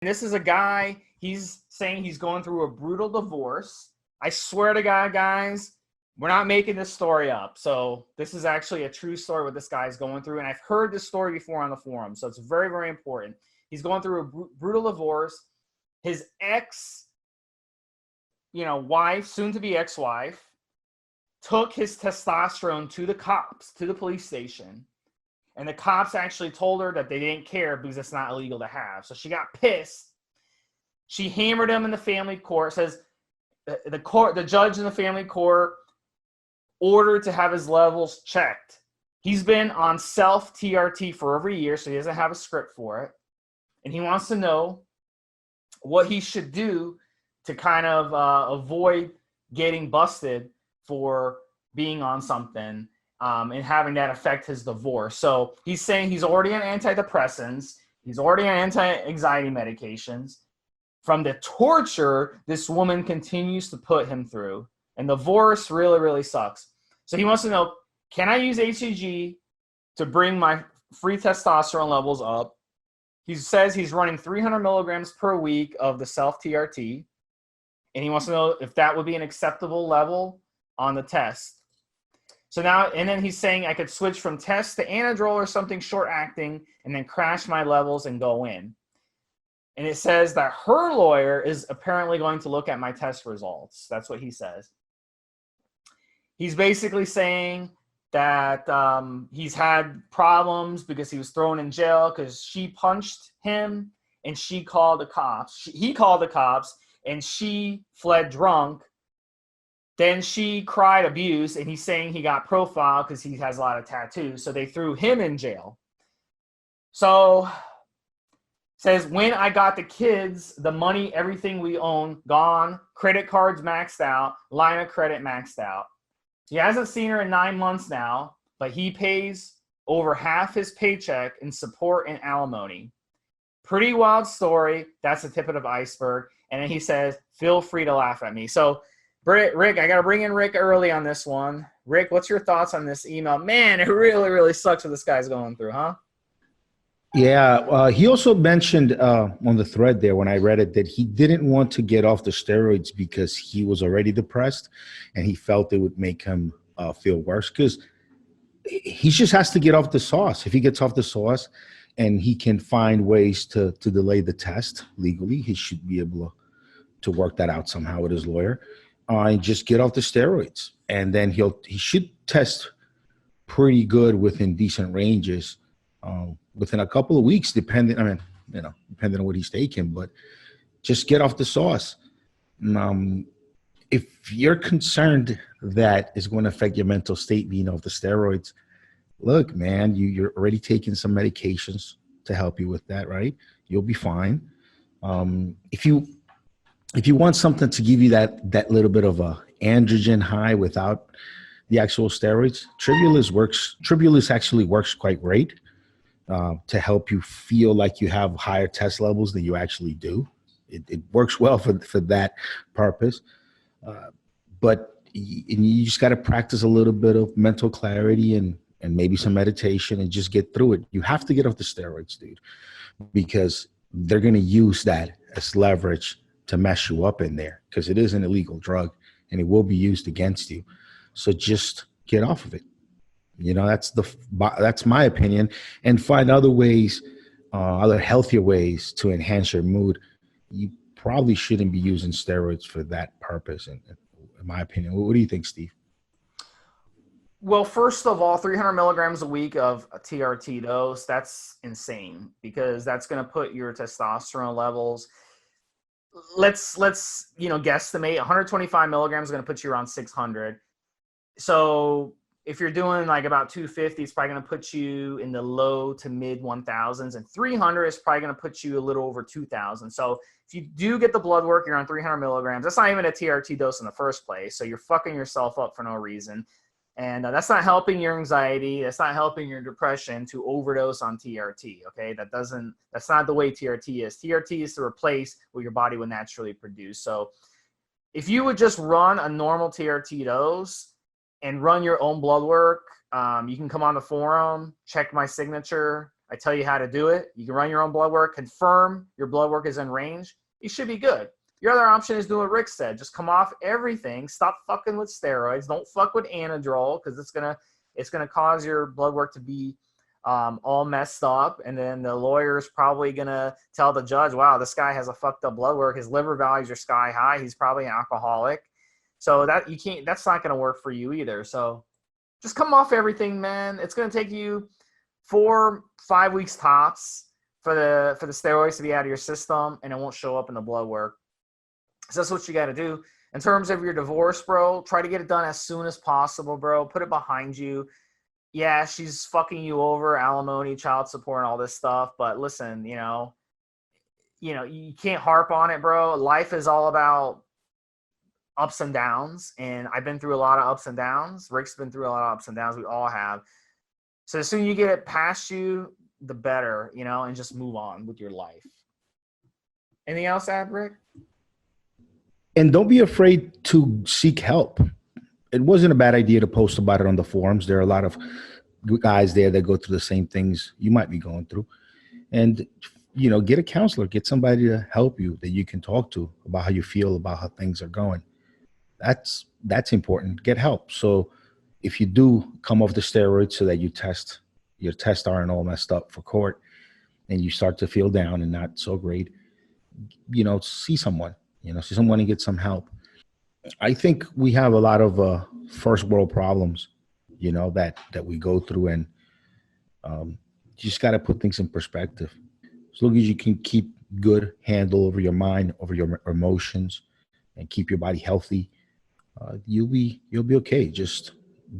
This is a guy, he's saying he's going through a brutal divorce. I swear to God, guys, we're not making this story up. So this is actually a true story what this guy's going through. And I've heard this story before on the forum. So it's very, very important. He's going through a brutal divorce. His ex, wife, soon to be ex-wife, took his testosterone to the cops, to the police station. And the cops actually told her that they didn't care because it's not illegal to have. So she got pissed. She hammered him in the family court. Says the judge in the family court ordered to have his levels checked. He's been on self-TRT for over a year, so he doesn't have a script for it. And he wants to know what he should do to kind of avoid getting busted for being on something and having that affect his divorce. So he's saying he's already on antidepressants. He's already on anti-anxiety medications. From the torture this woman continues to put him through. And divorce really, really sucks. So he wants to know, can I use HCG to bring my free testosterone levels up? He says he's running 300 milligrams per week of the self-TRT. And he wants to know if that would be an acceptable level on the test. So now, and then he's saying I could switch from test to Anadrol or something short-acting and then crash my levels and go in. And it says that her lawyer is apparently going to look at my test results. That's what he says. He's basically saying that he's had problems because he was thrown in jail because she punched him and she called the cops. He called the cops and she fled drunk. Then she cried abuse, and he's saying he got profiled because he has a lot of tattoos. So they threw him in jail. So says, when I got the kids, the money, everything we own, gone. Credit cards maxed out. Line of credit maxed out. He hasn't seen her in 9 months now, but he pays over half his paycheck in support and alimony. Pretty wild story. That's the tip of the iceberg. And then he says, feel free to laugh at me. So Rick, I got to bring in Rick early on this one. Rick, what's your thoughts on this email? Man, it really, really sucks what this guy's going through, huh? Yeah. He also mentioned on the thread there when I read it that he didn't want to get off the steroids because he was already depressed and he felt it would make him feel worse because he just has to get off the sauce. If he gets off the sauce and he can find ways to delay the test legally, he should be able to work that out somehow with his lawyer. And just get off the steroids, and then he should test pretty good within decent ranges within a couple of weeks, depending on what he's taking. But just get off the sauce. If you're concerned that it's going to affect your mental state being off the steroids, look, man, you're already taking some medications to help you with that, right? You'll be fine. If you want something to give you that little bit of a androgen high without the actual steroids, Tribulus actually works quite great to help you feel like you have higher test levels than you actually do. It works well for that purpose. But you just got to practice a little bit of mental clarity and maybe some meditation and just get through it. You have to get off the steroids, dude, because they're going to use that as leverage to mess you up in there because it is an illegal drug and it will be used against you. So just get off of it. That's my opinion, and find other ways, other healthier ways to enhance your mood. You probably shouldn't be using steroids for that purpose, in my opinion. What do you think, Steve? Well, first of all, 300 milligrams a week of a TRT dose, that's insane because that's going to put your testosterone levels. Let's guesstimate 125 milligrams is going to put you around 600. So if you're doing like about 250, it's probably going to put you in the low to mid 1000s, and 300 is probably going to put you a little over 2000. So if you do get the blood work, you're on 300 milligrams. That's not even a TRT dose in the first place. So you're fucking yourself up for no reason. And that's not helping your anxiety. That's not helping your depression to overdose on TRT. Okay, that's not the way TRT is. TRT is to replace what your body would naturally produce. So if you would just run a normal TRT dose and run your own blood work, you can come on the forum, check my signature. I tell you how to do it. You can run your own blood work, confirm your blood work is in range. You should be good. Your other option is doing what Rick said. Just come off everything. Stop fucking with steroids. Don't fuck with anadrol because it's gonna cause your blood work to be all messed up. And then the lawyer's probably gonna tell the judge, "Wow, this guy has a fucked up blood work. His liver values are sky high. He's probably an alcoholic." So that you can't. That's not gonna work for you either. So just come off everything, man. It's gonna take you 4-5 weeks tops for the steroids to be out of your system, and it won't show up in the blood work. So that's what you got to do. In terms of your divorce, bro, try to get it done as soon as possible, bro. Put it behind you. Yeah, she's fucking you over, alimony, child support, and all this stuff. But listen, you can't harp on it, bro. Life is all about ups and downs, and I've been through a lot of ups and downs. Rick's been through a lot of ups and downs. We all have. So the sooner you get it past you, the better, and just move on with your life. Anything else to add, Rick? And don't be afraid to seek help. It wasn't a bad idea to post about it on the forums. There are a lot of guys there that go through the same things you might be going through. And, get a counselor, get somebody to help you that you can talk to about how you feel, about how things are going. That's important. Get help. So if you do come off the steroids so that your tests aren't all messed up for court and you start to feel down and not so great, see someone. See someone and get some help. I think we have a lot of first world problems, that we go through, and you just got to put things in perspective. As long as you can keep good handle over your mind, over your emotions, and keep your body healthy, you'll be okay. Just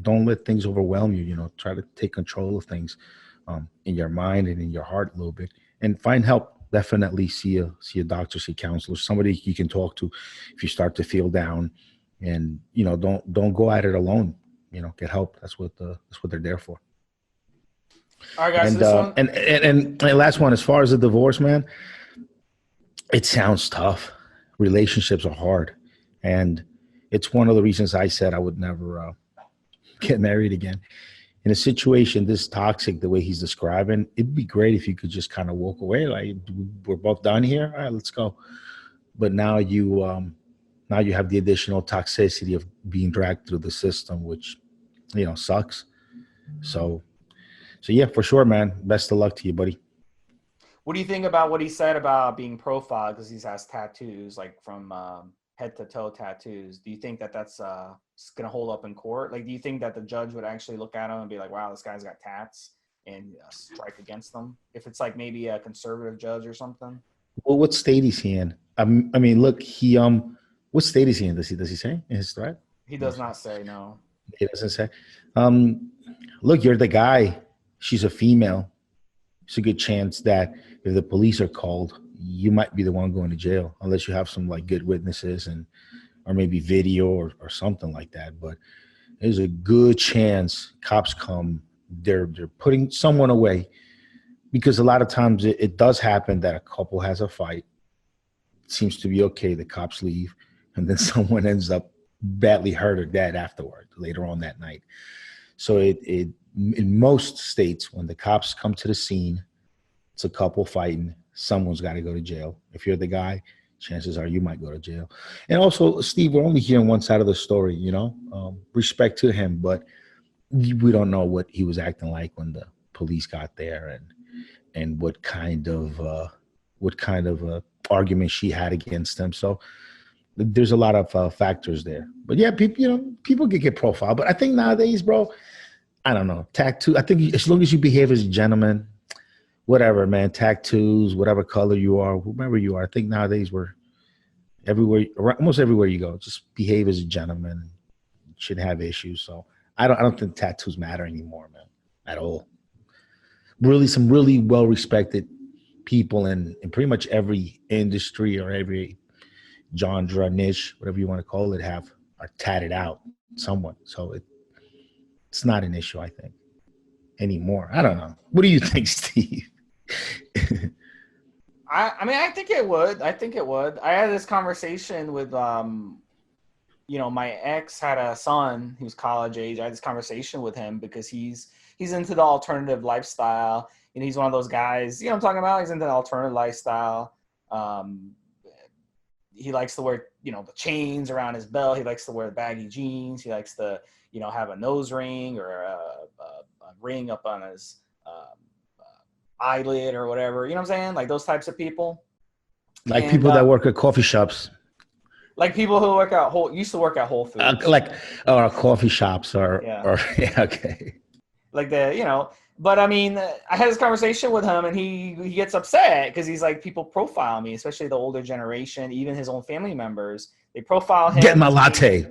don't let things overwhelm you. Try to take control of things in your mind and in your heart a little bit, and find help. Definitely see a doctor, see a counselor, somebody you can talk to if you start to feel down, and don't go at it alone. Get help. That's what they're there for. All right, guys. And So this one, and last one, as far as the divorce, man, it sounds tough. Relationships are hard, and it's one of the reasons I said I would never get married again. In a situation this toxic, the way he's describing, it'd be great if you could just kind of walk away. Like, we're both done here. All right, let's go. But now you have the additional toxicity of being dragged through the system, which, sucks. So yeah, for sure, man. Best of luck to you, buddy. what do you think about what he said about being profiled because he has tattoos, like from head to toe tattoos? Do you think that that's going to hold up in court? Like, do you think that the judge would actually look at him and be like, "Wow, this guy's got tats," and strike against them? If it's like maybe a conservative judge or something. Well, what state is he in? I mean, look, what state is he in? Does he say in his threat? He does not say no. He doesn't say. Look, you're the guy. She's a female. It's a good chance that if the police are called, you might be the one going to jail, unless you have some like good witnesses or maybe video or something like that. But there's a good chance cops come. They're putting someone away, because a lot of times it does happen that a couple has a fight. It seems to be okay. The cops leave, and then someone ends up badly hurt or dead afterward later on that night. So in most states, when the cops come to the scene, it's a couple fighting. Someone's got to go to jail. If you're the guy, chances are you might go to jail. And also, Steve, we're only hearing one side of the story, respect to him, but we don't know what he was acting like when the police got there, and what kind of argument she had against him. So there's a lot of factors there. But yeah, people can get profiled. But I think nowadays, bro, I don't know, tattoo. I think as long as you behave as a gentleman, whatever, man, tattoos, whatever color you are, whomever you are. I think nowadays we're everywhere, almost everywhere you go, just behave as a gentleman. Shouldn't have issues. So I don't think tattoos matter anymore, man, at all. Really, some really well-respected people in pretty much every industry or every genre, niche, whatever you want to call it, are tatted out somewhat. So it's not an issue, I think, anymore. I don't know. What do you think, Steve? I mean, I think it would. I had this conversation with, my ex had a son. He was college age. I had this conversation with him because he's he's into the alternative lifestyle. You know, he's one of those guys. You know what I'm talking about? He's into the alternative lifestyle. He likes to wear, you know, the chains around his belt. He likes to wear baggy jeans. He likes to, you know, have a nose ring or a ring up on his eyelid or whatever. You know what I'm saying? Like those types of people. Like And people that work at coffee shops. like people who work at used to work at Whole Foods. Or coffee shops or yeah, okay. Like you know, but I mean, I had this conversation with him and he gets upset because he's like, people profile me, especially the older generation, even his own family members. They profile him. Get my latte.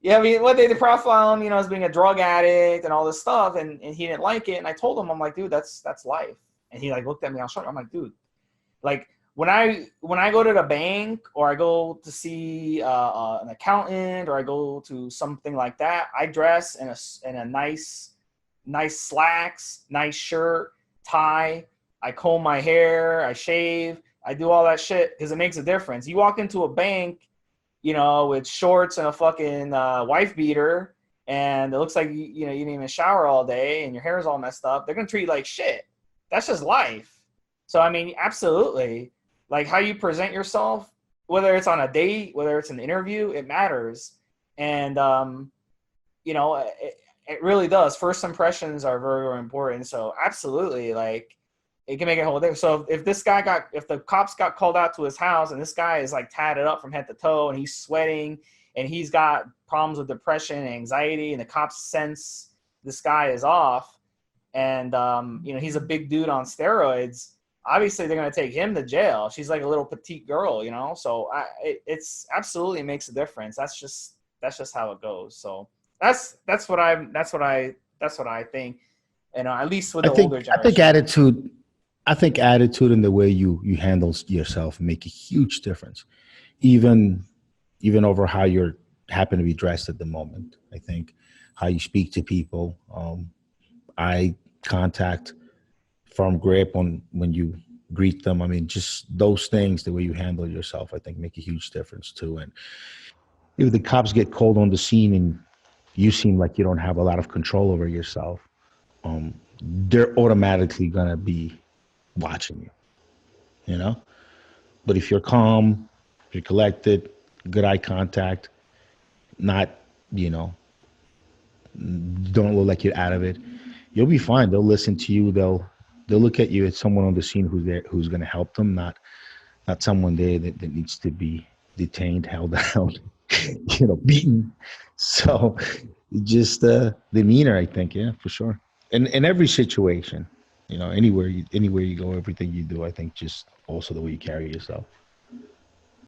Yeah, I mean, what they profile him, you know, as being a drug addict and all this stuff, and he didn't like it. And I told him, I'm like, dude, that's life. And he like looked at me, I was shocked. I'm like, dude, like when I go to the bank or I go to see an accountant or I go to something like that, I dress in a nice slacks, nice shirt, tie. I comb my hair, I shave, I do all that shit because it makes a difference. You walk into a bank, you know, with shorts and a fucking wife beater, and it looks like you know you didn't even shower all day and your hair's all messed up. They're gonna treat you like shit. That's just life. So I mean, absolutely, like how you present yourself, whether it's on a date, whether it's an interview, it matters. And you know, it really does. First impressions are very, very important. So absolutely, like it can make a whole thing. So if the cops got called out to his house and this guy is like tatted up from head to toe and he's sweating and he's got problems with depression and anxiety and the cops sense this guy is off and, you know, he's a big dude on steroids, obviously they're going to take him to jail. She's like a little petite girl, you know? So it's absolutely makes a difference. That's just how it goes. So that's what I think. And at least with the older generation. I think attitude and the way you handle yourself make a huge difference, even over how you're happen to be dressed at the moment. I think how you speak to people, eye contact, firm grip on when you greet them. I mean, just those things, the way you handle yourself, I think make a huge difference too. And if the cops get called on the scene and you seem like you don't have a lot of control over yourself, they're automatically gonna be watching you, you know? But if you're calm, you're collected, good eye contact, not, you know, don't look like you're out of it, you'll be fine. They'll listen to you. They'll look at you as someone on the scene who's there, who's going to help them, not someone there that needs to be detained, held down, you know, beaten. So just demeanor, I think, yeah, for sure. In every situation, you know, anywhere you go, everything you do, I think just also the way you carry yourself.